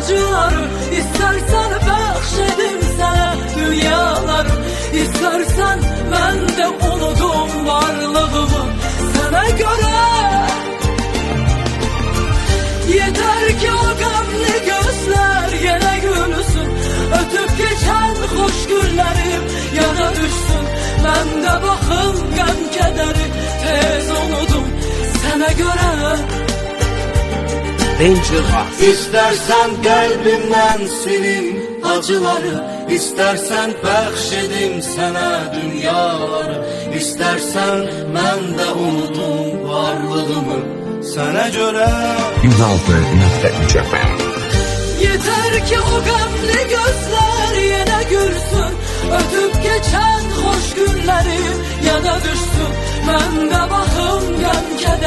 acıları. İstersen bəxşedim sənə dünyaları. İstersen mən də unudum varlığımı sənə görə. Yeter ki o qəmli gözler yenə gülsün, ötüp geçen hoş günlerim yana düşsün. Mən də baxım qəm kədəri tez unudum sənə görə. İstersen kalbimden silin acıları, İstersen bəxşedim sənə dünyaları. İstersen mən də unudum varlığımı sənə görə. 106.3 FM. Yeter ki o qəmli gözler yenə gülsün, ötüp geçen hoş günlerim yana düşsün. Mən də baxım qəm kədəri